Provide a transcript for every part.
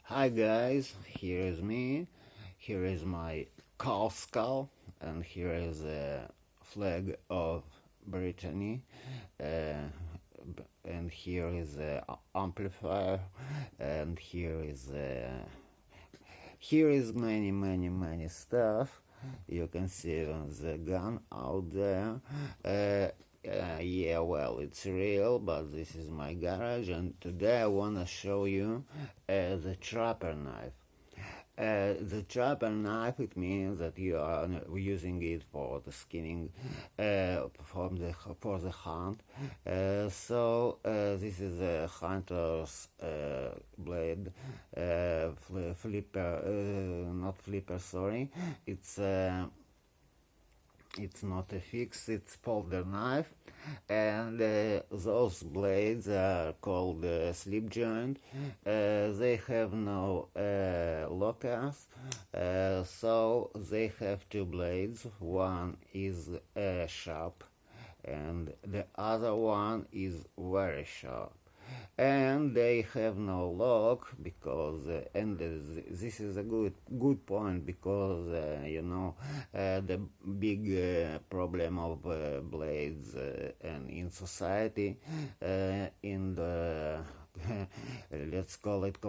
Hi guys, here is me, here is my cow skull, and here is a flag of Brittany, and here is a amplifier, and here is many stuff. You can see the gun out there. Yeah, well, it's real, but this is my garage, and today I wanna show you the trapper knife. The trapper knife, it means that you are using it for the skinning, for the hunt. This is a hunter's blade, flipper, not flipper, sorry. It's not a fix, it's folder knife, and those blades are called slip joint. They have no lockers, so they have two blades. One is sharp and the other one is very sharp, and they have no lock because this is a good point, because the big problem of blades and in society, in the let's call it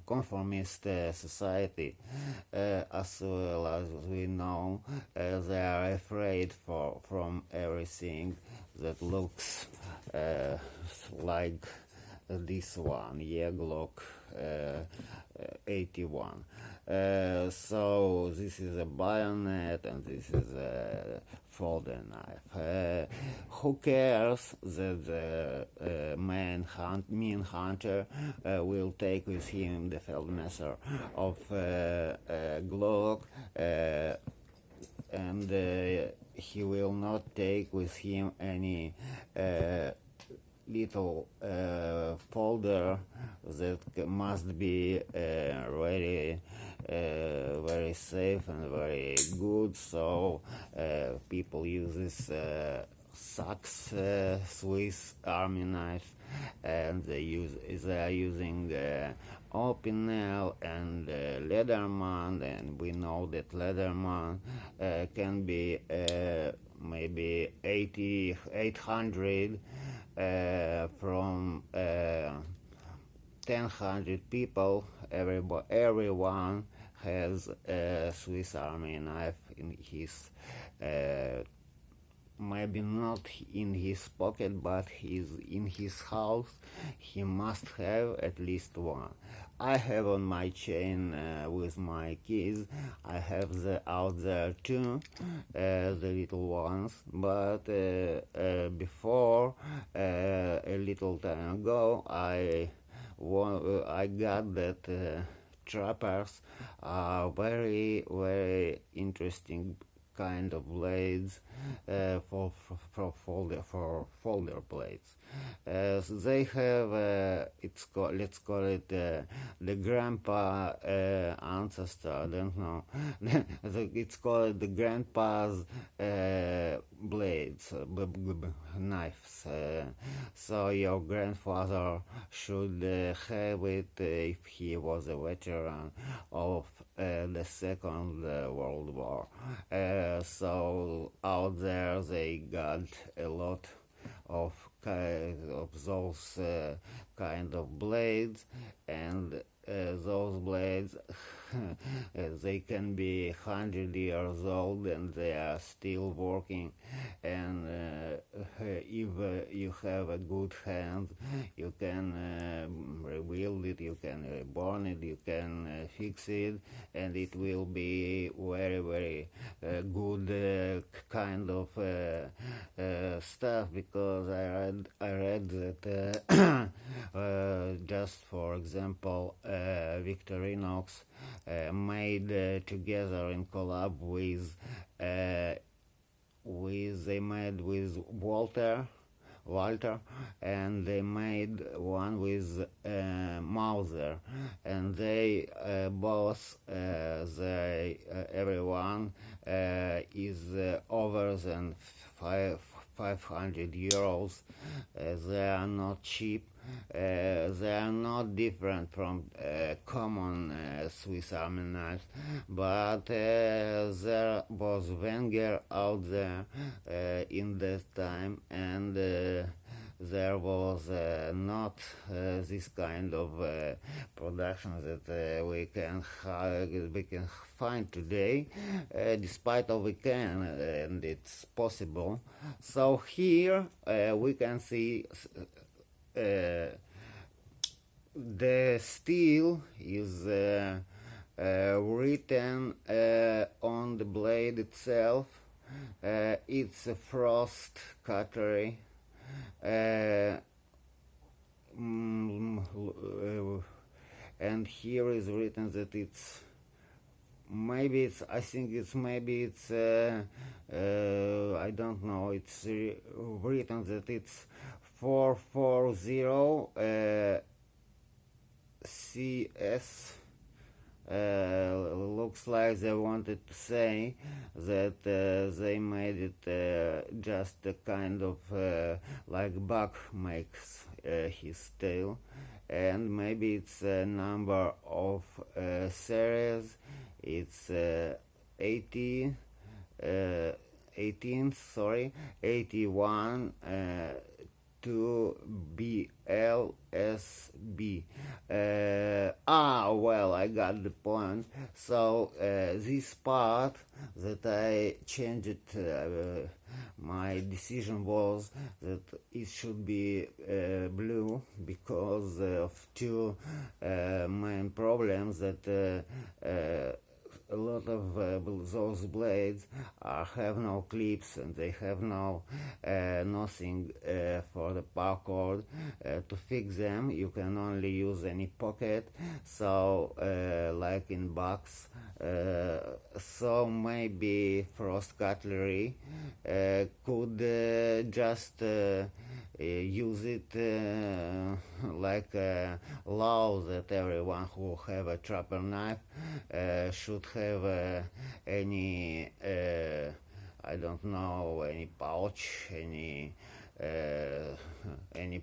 conformist society, as well as we know, they are afraid from everything that looks like this one, Glock 81. So this is a bayonet and this is a folder knife. Who cares that the mean hunter will take with him the Feldmesser of Glock, and he will not take with him any little folder that must be very safe and very good. So people use this Saks Swiss Army knife, and they are using Opinel and Lederman, and we know that Lederman can be maybe 800 from 1,000 people. Everyone has a Swiss Army knife in his, maybe not in his pocket, but in his house. He must have at least one. I have on my chain with my keys. I have out there too, the little ones. But before, a little time ago, I got that trappers are very interesting kind of blades for folder blades. They have let's call it the grandpa ancestor. I don't know. It's called the grandpa's blades, knives. So your grandfather should have it if he was a veteran of the Second World War. So out there they got a lot of those kind of blades, and those blades they can be 100 years old and they are still working, and if you have a good hand, you can rebuild it, you can reborn it, you can fix it, and it will be very good kind of stuff. Because I read that just for example, Victorinox made together in collab with Walter, and they made one with Mauser, and they both everyone is over than 500 euros. They are not cheap. They are not different from common Swiss Army knives, but there was Wenger out there in that time, and there was not this kind of production that we can find today, despite of we can, and it's possible. So here we can see the steel is written on the blade itself. It's a frost cutlery. And here is written that it's maybe it's I think it's maybe it's I don't know, it's written that it's 440 CS. Looks like they wanted to say that they made it just a kind of like Buck makes his tail, and maybe it's a number of series. It's 18, 81 to BLSB. Well, I got the point. So this part that I changed it, my decision was that it should be blue because of two main problems, that a lot of those blades have no clips, and they have no nothing for the paracord to fix them. You can only use any pocket, so like in box. So maybe Frost Cutlery could just use it like a law that everyone who have a trapper knife should have any I don't know, any pouch, any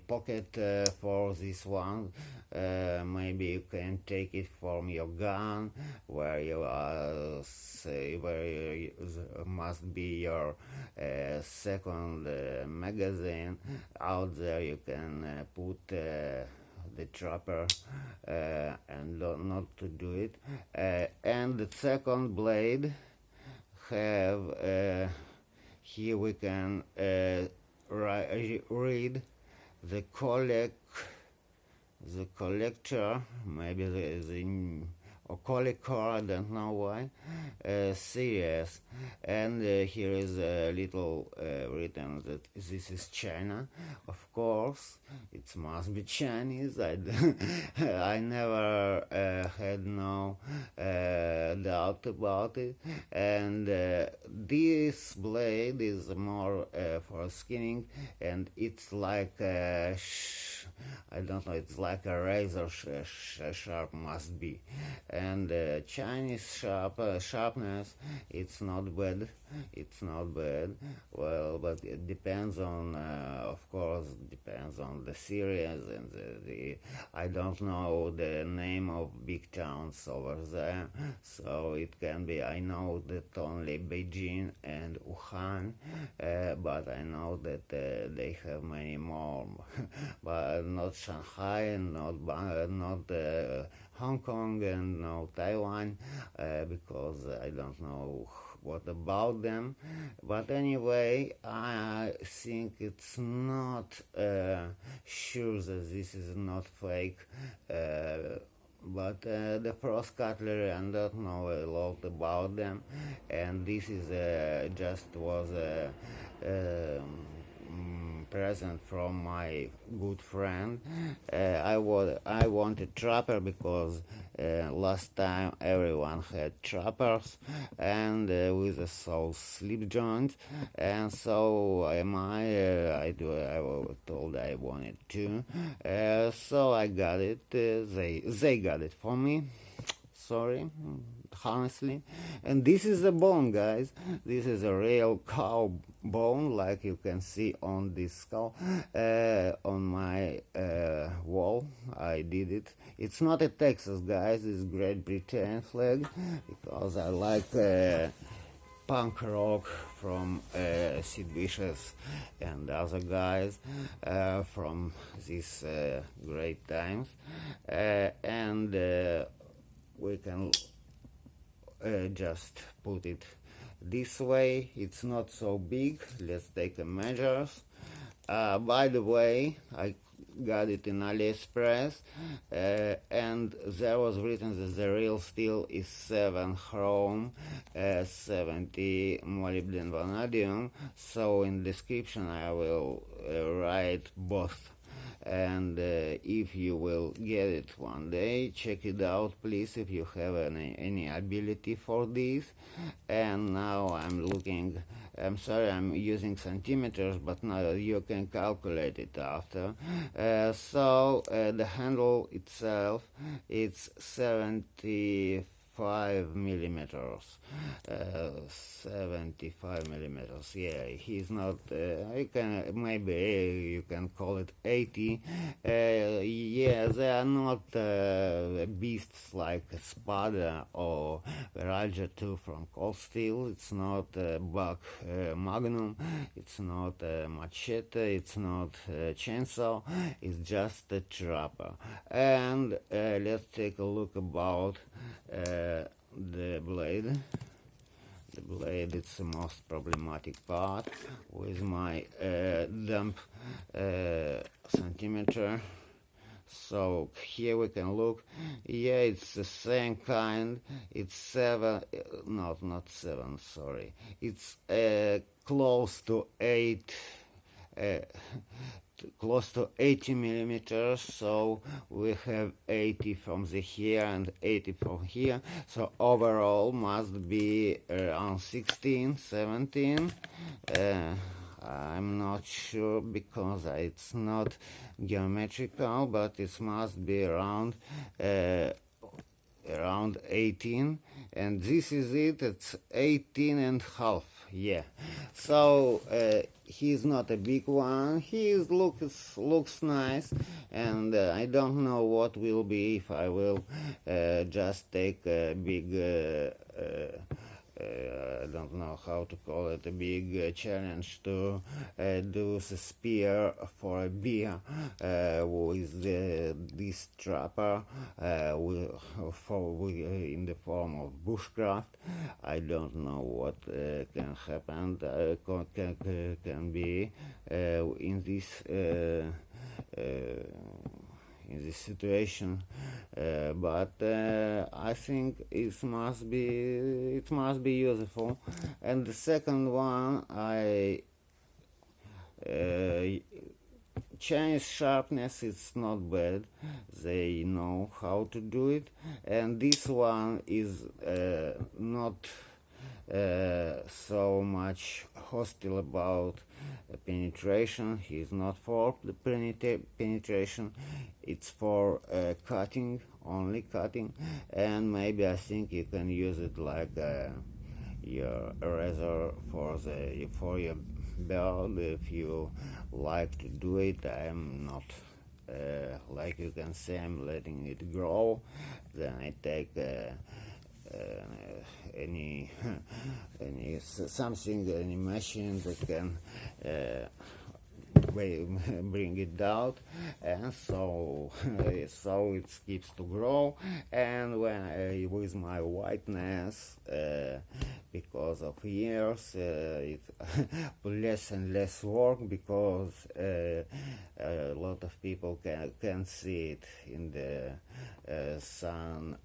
pocket for this one. Maybe you can take it from your gun, where you say where must be your second magazine. Out there you can put the trapper and not to do it. And the second blade have here we can read the collector, maybe or collector, I don't know why, series, and here is a little written that this is China. Of course, it must be Chinese. I never had no doubt about it. And this blade is more for skinning, and it's like I don't know, it's like a razor sharp must be. And Chinese sharpness, it's not bad. Well, but it depends on, of course, depends on the series and the I don't know the name of big towns over there, so it can be. I know that only Beijing and Wuhan, but I know that they have many more, but not Shanghai and not Hong Kong and no Taiwan, because I don't know what about them. But anyway, I think it's not sure that this is not fake, but the Frost Cutlery, I don't know a lot about them, and this is just was a present from my good friend. I wanted trapper because last time everyone had trappers and with a slip joint, and so I was told I wanted to, so I got it. They got it for me. Sorry, honestly. And this is a bone, guys. This is a real cow bone, like you can see on this skull on my wall. I did it. It's not a Texas, guys. It's Great Britain flag, because I like punk rock from Sid Vicious and other guys from these great times, and we can just put it this way. It's not so big. Let's take a measures. By the way, I got it in AliExpress, and there was written that the real steel is 7 chrome, 70 molybdenum vanadium. So in description I will write both, and if you will get it one day, check it out please if you have any ability for this. And now I'm sorry, I'm using centimeters, but now you can calculate it after. So the handle itself, it's 75 millimeters. 75 millimeters. Yeah, he's not. You can maybe you can call it 80. Yeah, they are not beasts like Spada or Raja 2 from Cold Steel. It's not Buck Magnum. It's not Machete. It's not Chainsaw. It's just a trapper. And let's take a look about the blade. The blade, it's the most problematic part with my dump centimeter. So here we can look. Yeah, it's the same kind. It's 7, not 7, sorry. It's close to 8, close to 80 millimeters. So we have 80 from the here and 80 from here. So overall must be around 16, 17. I'm not sure because it's not geometrical, but it must be around 18, and this is it. It's 18 and half. Yeah, so he's not a big one. He looks nice, and I don't know what will be if I will just take a big I don't know how to call it, a big challenge to do the spear for a beer with this trapper in the form of bushcraft. I don't know what can happen, can be in this situation, but I think it must be useful. And the second one, I Chinese sharpness, it's not bad. They know how to do it, and this one is not so much hostile about penetration. He's not for the penetration. It's for cutting, only cutting, and maybe I think you can use it like your razor for your belt if you like to do it. I'm not like you can see, I'm letting it grow. Then I take any machine that can bring it out, and so it keeps to grow. And when with my whiteness, because of years, it's less and less work, because a lot of people can see it in the sun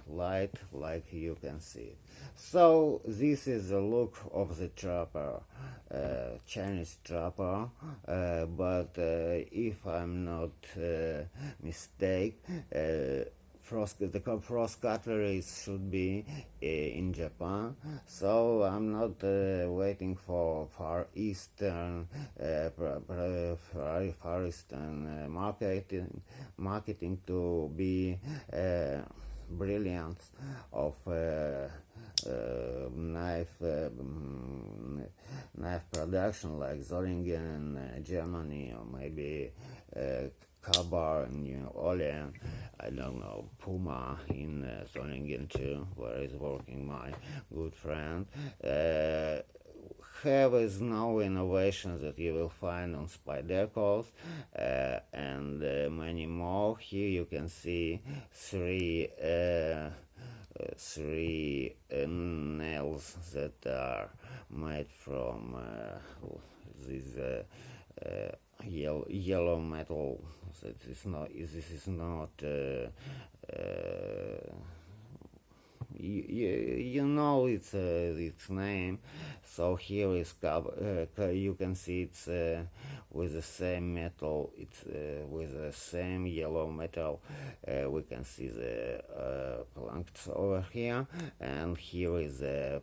light like you can see it. So this is the look of the trapper, Chinese trapper, but if I'm not mistaken, the frost cutlery should be in Japan, so I'm not waiting for Far Eastern marketing to be brilliance of knife production like Zollingen in Germany, or maybe Kabar in New Orleans, I don't know, Puma in Zollingen too, where is working my good friend. Have is no innovations that you will find on Spyderco's and many more. Here you can see three nails that are made from this yellow metal. This is not you know its name. So here is you can see it's with the same metal. It's with the same yellow metal. We can see the planks over here, and here is the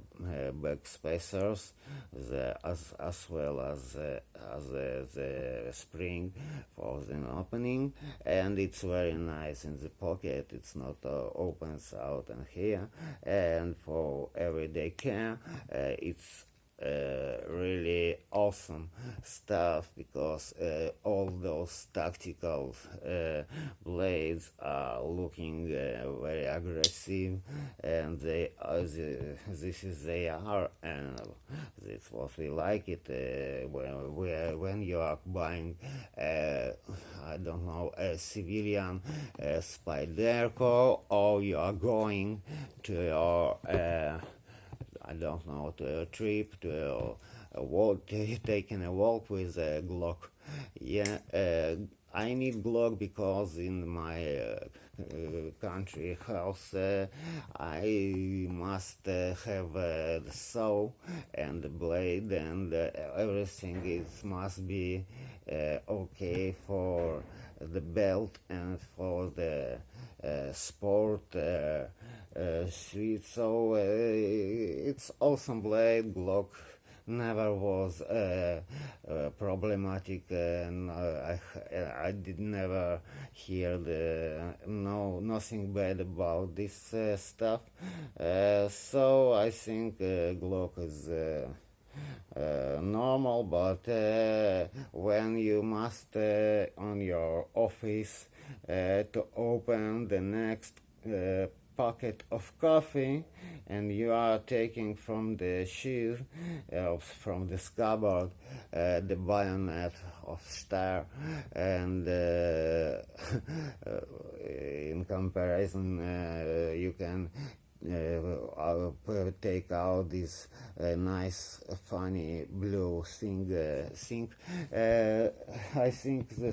back spacers, as well as the spring for the opening, and it's very nice in the pocket. It's not opens out and here, and for everyday care, it's really awesome stuff, because all those tactical blades are looking very aggressive, and they are, and that's what we like it when you are buying I don't know, a civilian Spyderco, or you are going to your I don't know, to a trip, to a walk, taking a walk with a Glock. Yeah, I need Glock because in my country house I must have the saw and the blade, and everything must be okay for the belt and for the sport suite. So it's awesome blade. Glock never was problematic, and I did never hear nothing bad about this stuff. So I think Glock is normal, but when you must on your office to open the next pocket of coffee, and you are taking from the sheath, from the scabbard, the bayonet of star, and in comparison you can take out this nice funny blue thing. I think the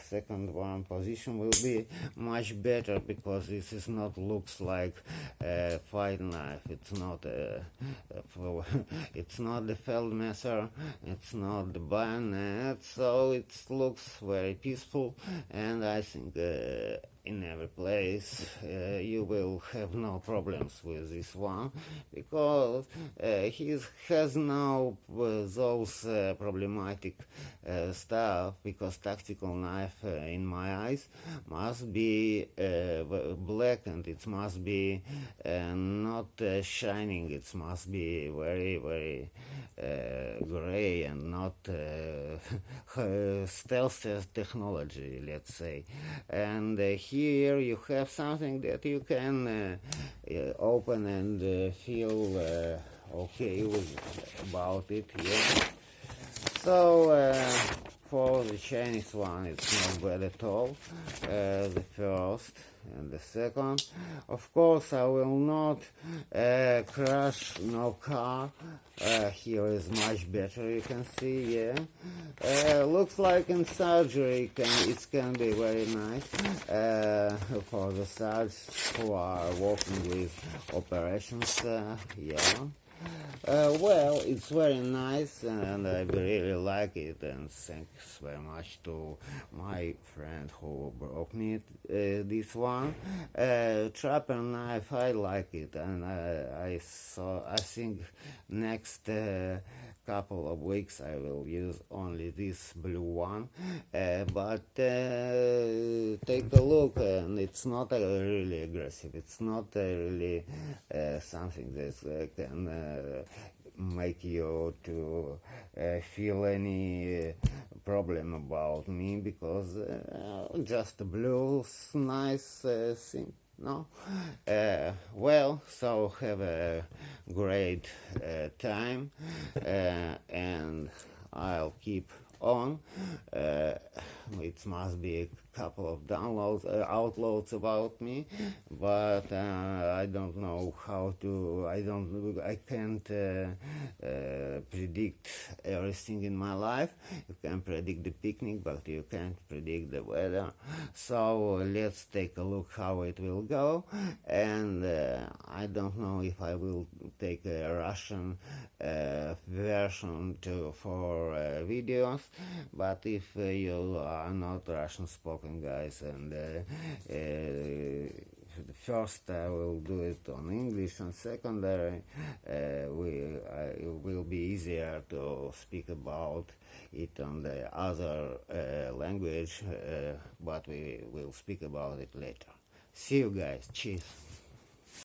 second one position will be much better, because this is not looks like a fight knife. It's not it's not the Feldmesser, it's not the bayonet, so it looks very peaceful, and I think in every place you will have no problems with this one, because he has no those problematic stuff, because tactical knife in my eyes must be black, and it must be not shining. It must be very, very gray, and not stealth technology, let's say. And here you have something that you can open and feel okay about it. Yeah. So for the Chinese one, it's not bad at all. The first and the second, of course, I will not crash no car. Here is much better, you can see. Yeah, looks like in surgery it can be very nice for the surgeons who are working with operations. Yeah. Well, it's very nice, and I really like it, and thanks very much to my friend who brought me this one. Trapper knife, I like it, and I think next couple of weeks I will use only this blue one, but take a look, and it's not really aggressive, it's not really something that can make you to feel any problem about me, because just a blue nice thing. No? Well, so have a great time, and I'll keep on. It must be a couple of downloads, outloads about me, but I don't know how to. I can't predict everything in my life. You can predict the picnic, but you can't predict the weather. So let's take a look how it will go. And I don't know if I will take a Russian version for videos, but if you are not Russian spoken guys, and first I will do it on English, and secondary it will be easier to speak about it on the other language, but we will speak about it later. See you guys. Cheers.